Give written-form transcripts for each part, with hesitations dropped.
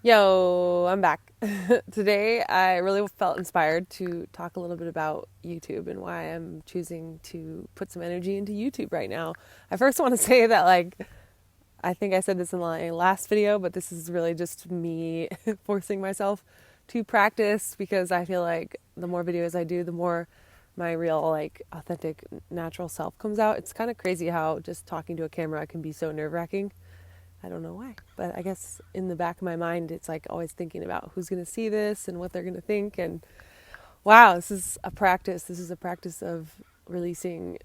Yo, I'm back. Today, I really felt inspired to talk a little bit about YouTube and why I'm choosing to put some energy into YouTube right now. I first want to say that, I think I said this in my last video, but this is really just me forcing myself to practice because I feel like the more videos I do, the more my real, authentic, natural self comes out. It's kind of crazy how just talking to a camera can be so nerve-wracking. I don't know why, but I guess in the back of my mind, it's like always thinking about who's going to see this and what they're going to think. And wow, this is a practice. This is a practice of releasing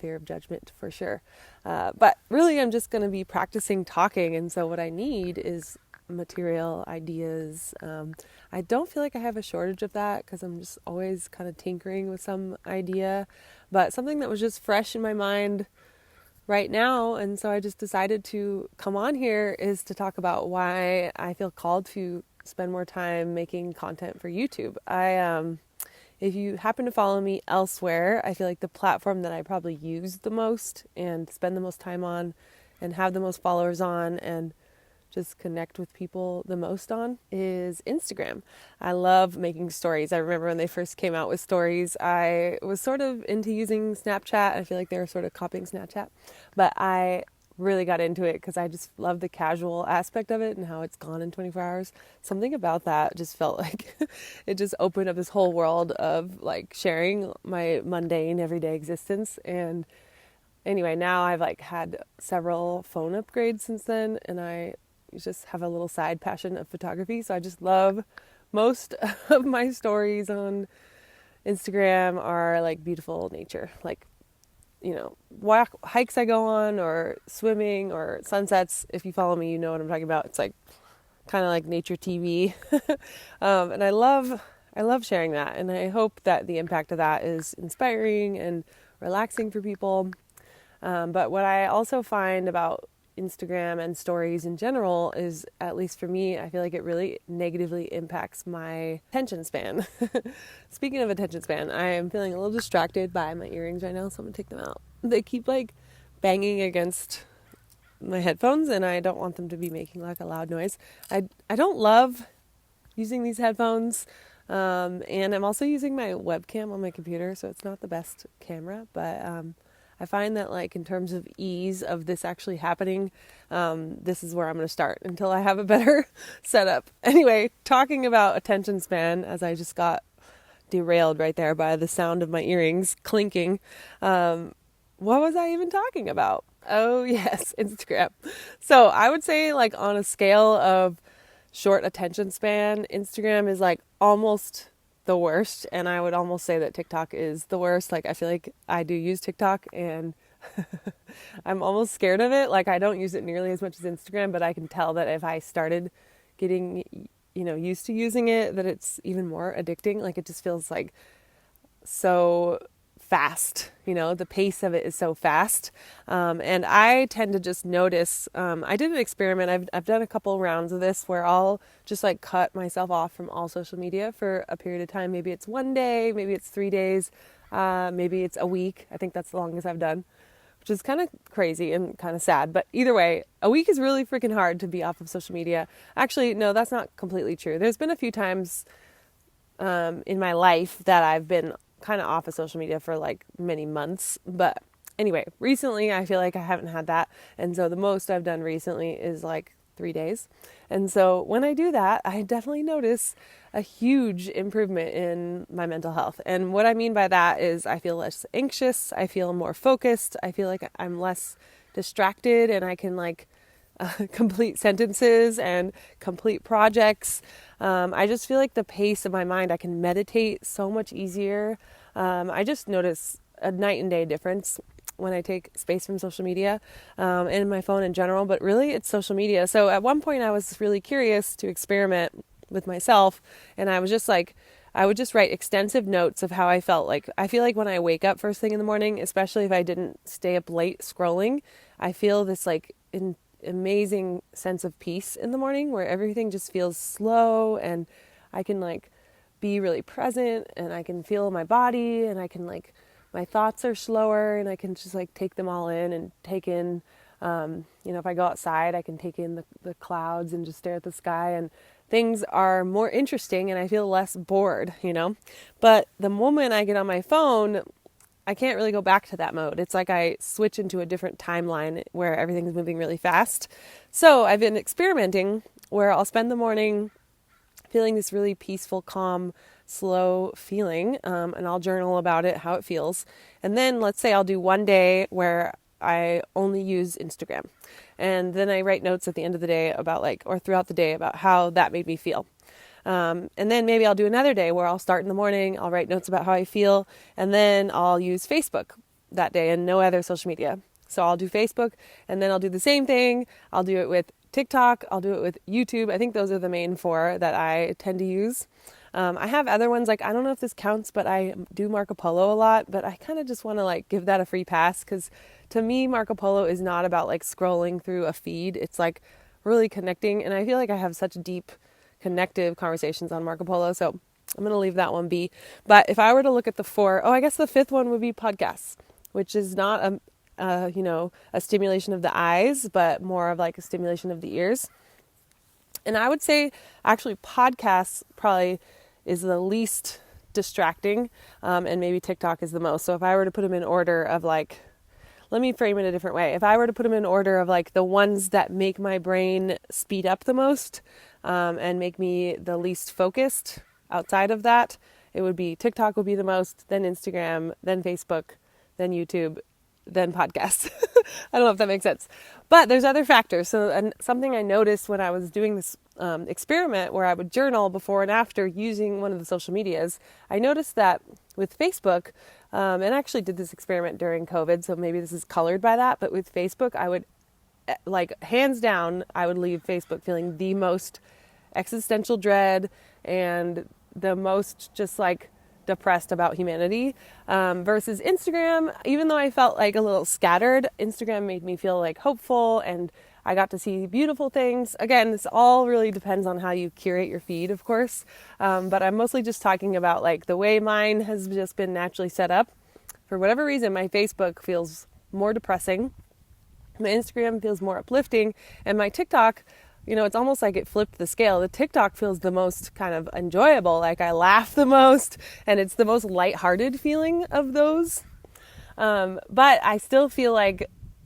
fear of judgment for sure. But really, I'm just going to be practicing talking. And so, what I need is material, ideas. I don't feel like I have a shortage of that because I'm just always kind of tinkering with some idea. But something that was just fresh in my mind right now, and so I just decided to come on here is to talk about why I feel called to spend more time making content for YouTube. If you happen to follow me elsewhere, I feel like the platform that I probably use the most and spend the most time on and have the most followers on and just connect with people the most on is Instagram. I love making stories. I remember when they first came out with stories, I was sort of into using Snapchat. I feel like they were sort of copying Snapchat, but I really got into it because I just love the casual aspect of it and how it's gone in 24 hours. Something about that just felt like it just opened up this whole world of like sharing my mundane everyday existence. And anyway, now I've like had several phone upgrades since then, and I just have a little side passion of photography. So I just love most of my stories on Instagram are like beautiful nature, like, hikes I go on or swimming or sunsets. If you follow me, you know what I'm talking about. It's like kind of like nature TV. And I love sharing that. And I hope that the impact of that is inspiring and relaxing for people. But what I also find about Instagram and stories in general is, at least for me, I feel like it really negatively impacts my attention span. Speaking of attention span, I am feeling a little distracted by my earrings right now, so I'm gonna take them out. They keep like banging against my headphones, and I don't want them to be making like a loud noise. I don't love using these headphones. And I'm also using my webcam on my computer, so it's not the best camera, but I find that like in terms of ease of this actually happening, this is where I'm going to start until I have a better setup. Anyway, talking about attention span, as I just got derailed right there by the sound of my earrings clinking. What was I even talking about? Oh yes, Instagram. So I would say like on a scale of short attention span, Instagram is like almost the worst, and I would almost say that TikTok is the worst. Like I feel like I do use TikTok and I'm almost scared of it. Like I don't use it nearly as much as Instagram, but I can tell that if I started getting used to using it, that it's even more addicting. Like it just feels like so fast. The pace of it is so fast. And I tend to just notice, I did an experiment. I've done a couple rounds of this where I'll just like cut myself off from all social media for a period of time. Maybe it's one day, maybe it's 3 days, maybe it's a week. I think that's the longest I've done, which is kind of crazy and kind of sad. But either way, a week is really freaking hard to be off of social media. Actually, no, that's not completely true. There's been a few times in my life that I've been kind of off of social media for like many months. But anyway, recently I feel like I haven't had that. And so the most I've done recently is like 3 days. And so when I do that, I definitely notice a huge improvement in my mental health. And what I mean by that is I feel less anxious. I feel more focused. I feel like I'm less distracted, and I can like complete sentences and complete projects. I just feel like the pace of my mind, I can meditate so much easier. I just notice a night and day difference when I take space from social media and my phone in general, but really it's social media. So at one point I was really curious to experiment with myself, and I was just like, I would just write extensive notes of how I felt. Like I feel like when I wake up first thing in the morning, especially if I didn't stay up late scrolling, I feel this like amazing sense of peace in the morning where everything just feels slow, and I can like be really present, and I can feel my body, and I can like, my thoughts are slower, and I can just like take them all in and take in, if I go outside, I can take in the clouds and just stare at the sky. And things are more interesting and I feel less bored, But the moment I get on my phone, I can't really go back to that mode. It's like I switch into a different timeline where everything's moving really fast. So I've been experimenting where I'll spend the morning feeling this really peaceful, calm, slow feeling, and I'll journal about it, how it feels. And then let's say I'll do one day where I only use Instagram. And then I write notes at the end of the day about or throughout the day about how that made me feel. And then maybe I'll do another day where I'll start in the morning, I'll write notes about how I feel, and then I'll use Facebook that day and no other social media. So I'll do Facebook, and then I'll do the same thing. I'll do it with TikTok, I'll do it with YouTube. I think those are the main 4 that I tend to use. I have other ones, I don't know if this counts, but I do Marco Polo a lot, but I kind of just want to give that a free pass, because to me, Marco Polo is not about scrolling through a feed. It's really connecting, and I feel like I have such deep connective conversations on Marco Polo, so I'm going to leave that one be. But if I were to look at the 4, I guess the 5th one would be podcasts, which is not a stimulation of the eyes, but more of a stimulation of the ears. And I would say actually podcasts probably is the least distracting, and maybe TikTok is the most. So if I were to put them in order of let me frame it a different way. If I were to put them in order of the ones that make my brain speed up the most, and make me the least focused outside of that, it would be TikTok would be the most, then Instagram, then Facebook, then YouTube, then podcasts. I don't know if that makes sense. But there's other factors. So and something I noticed when I was doing this experiment where I would journal before and after using one of the social medias, I noticed that with Facebook, and I actually did this experiment during COVID, so maybe this is colored by that, but with Facebook, I would, hands down, I would leave Facebook feeling the most existential dread and the most just depressed about humanity, versus Instagram. Even though I felt a little scattered, Instagram made me feel hopeful, and I got to see beautiful things. Again, this all really depends on how you curate your feed, of course, but I'm mostly just talking about the way mine has just been naturally set up. For whatever reason, my Facebook feels more depressing, my Instagram feels more uplifting, and my TikTok, it's almost like it flipped the scale. The TikTok feels the most kind of enjoyable. I laugh the most, and it's the most lighthearted feeling of those. But I still feel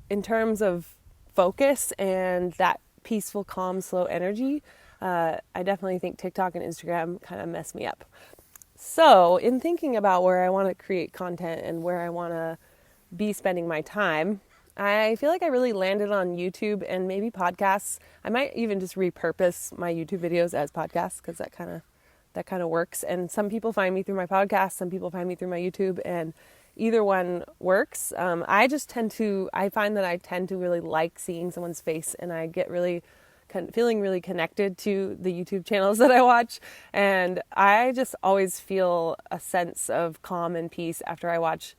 in terms of focus and that peaceful, calm, slow energy, I definitely think TikTok and Instagram kind of mess me up. So in thinking about where I want to create content and where I want to be spending my time, I feel I really landed on YouTube and maybe podcasts. I might even just repurpose my YouTube videos as podcasts, because that kind of works. And some people find me through my podcast, some people find me through my YouTube, and either one works. I find that I tend to really like seeing someone's face, and I get feeling really connected to the YouTube channels that I watch. And I just always feel a sense of calm and peace after I watch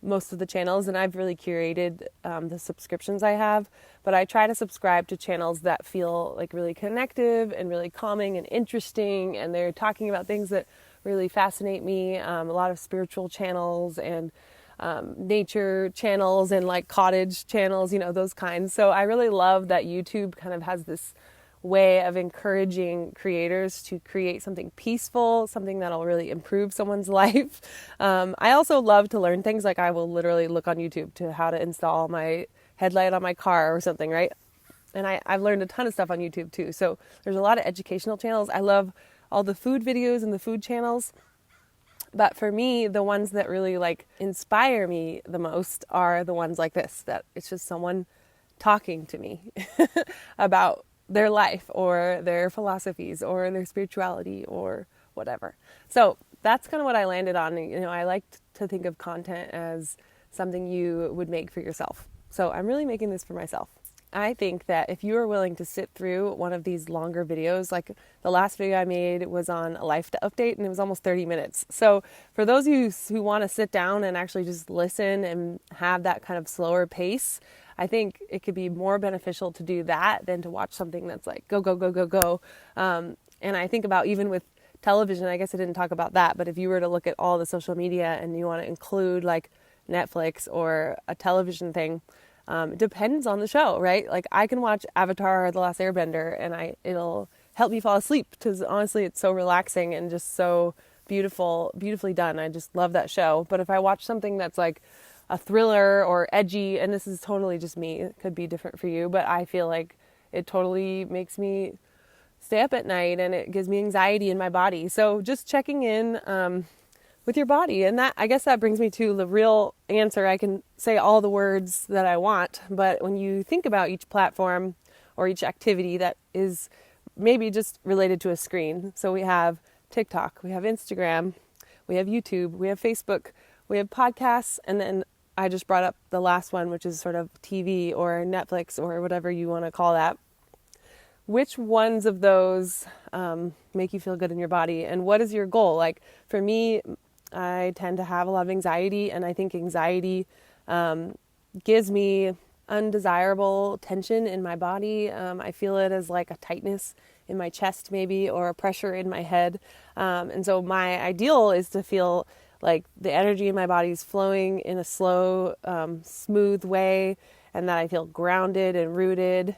most of the channels, and I've really curated the subscriptions I have, but I try to subscribe to channels that feel really connective and really calming and interesting, and they're talking about things that really fascinate me, a lot of spiritual channels and nature channels and cottage channels, those kinds. So I really love that YouTube kind of has this way of encouraging creators to create something peaceful, something that'll really improve someone's life. I also love to learn things. I will literally look on YouTube to how to install my headlight on my car or something, right? And I've learned a ton of stuff on YouTube too. So there's a lot of educational channels. I love all the food videos and the food channels. But for me, the ones that really inspire me the most are the ones like this, that it's just someone talking to me about their life or their philosophies or their spirituality or whatever. So that's kind of what I landed on. I like to think of content as something you would make for yourself. So I'm really making this for myself. I think that if you are willing to sit through one of these longer videos, the last video I made was on a life update, and it was almost 30 minutes. So for those of you who want to sit down and actually just listen and have that kind of slower pace, I think it could be more beneficial to do that than to watch something that's go, go, go, go, go. And I think about even with television, I guess I didn't talk about that, but if you were to look at all the social media and you want to include Netflix or a television thing, it depends on the show, right? I can watch Avatar: The Last Airbender and it'll help me fall asleep, because honestly it's so relaxing and just so beautifully done. I just love that show. But if I watch something that's like a thriller or edgy, and this is totally just me, it could be different for you, but I feel like it totally makes me stay up at night and it gives me anxiety in my body. So just checking in with your body. And that, I guess that brings me to the real answer. I can say all the words that I want, but when you think about each platform or each activity that is maybe just related to a screen. So we have TikTok, we have Instagram, we have YouTube, we have Facebook, we have podcasts, and then I just brought up the last one, which is sort of TV or Netflix or whatever you want to call that. Which ones of those make you feel good in your body, and what is your goal? Like for me, I tend to have a lot of anxiety, and I think anxiety gives me undesirable tension in my body. I feel it as like a tightness in my chest maybe, or a pressure in my head. And so my ideal is to feel like the energy in my body is flowing in a slow, smooth way, and that I feel grounded and rooted.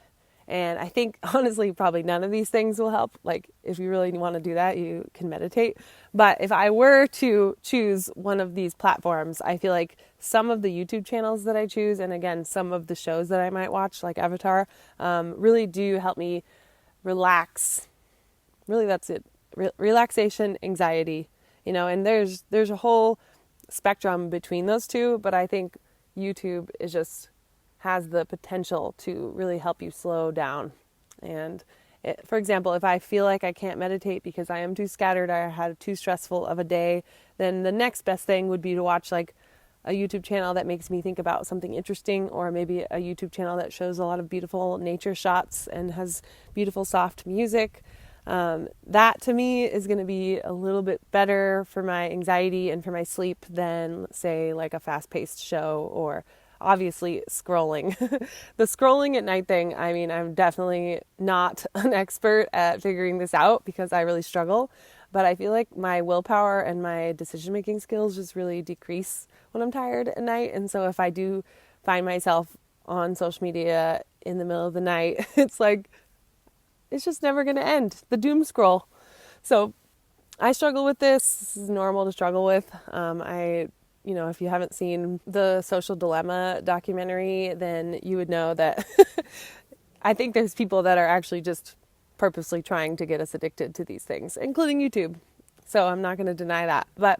And I think, honestly, probably none of these things will help. Like, if you really want to do that, you can meditate. But if I were to choose one of these platforms, I feel like some of the YouTube channels that I choose, and again, some of the shows that I might watch, like Avatar, really do help me relax. Really, that's it. Relaxation, anxiety, and there's a whole spectrum between those two. But I think YouTube is just has the potential to really help you slow down. And for example, if I feel like I can't meditate because I am too scattered, I had too stressful of a day, then the next best thing would be to watch like a YouTube channel that makes me think about something interesting, or maybe a YouTube channel that shows a lot of beautiful nature shots and has beautiful soft music. That to me is going to be a little bit better for my anxiety and for my sleep than, say, like a fast-paced show, or obviously scrolling. The scrolling at night thing, I mean, I'm definitely not an expert at figuring this out because I really struggle, but I feel like my willpower and my decision-making skills just really decrease when I'm tired at night. And so if I do find myself on social media in the middle of the night, it's like, it's just never going to end. The doom scroll. So I struggle with this. This is normal to struggle with. If you haven't seen the Social Dilemma documentary, then you would know that I think there's people that are actually just purposely trying to get us addicted to these things, including YouTube. So I'm not going to deny that. But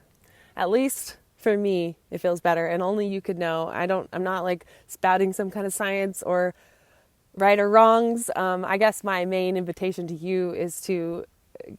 at least for me, it feels better. And only you could know. I'm not like spouting some kind of science or right or wrongs. I guess my main invitation to you is to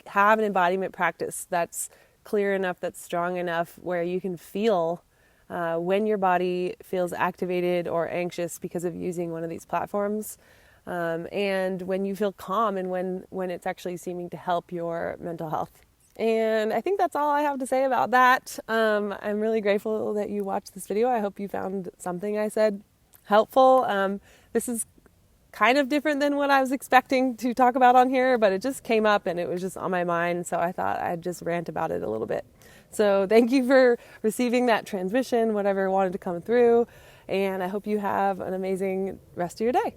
have an embodiment practice that's clear enough, that's strong enough, where you can feel when your body feels activated or anxious because of using one of these platforms, and when you feel calm, and when it's actually seeming to help your mental health. And I think that's all I have to say about that. I'm really grateful that you watched this video. I hope you found something I said helpful. This is kind of different than what I was expecting to talk about on here, but it just came up and it was just on my mind, so I thought I'd just rant about it a little bit. So thank you for receiving that transmission, whatever wanted to come through, and I hope you have an amazing rest of your day.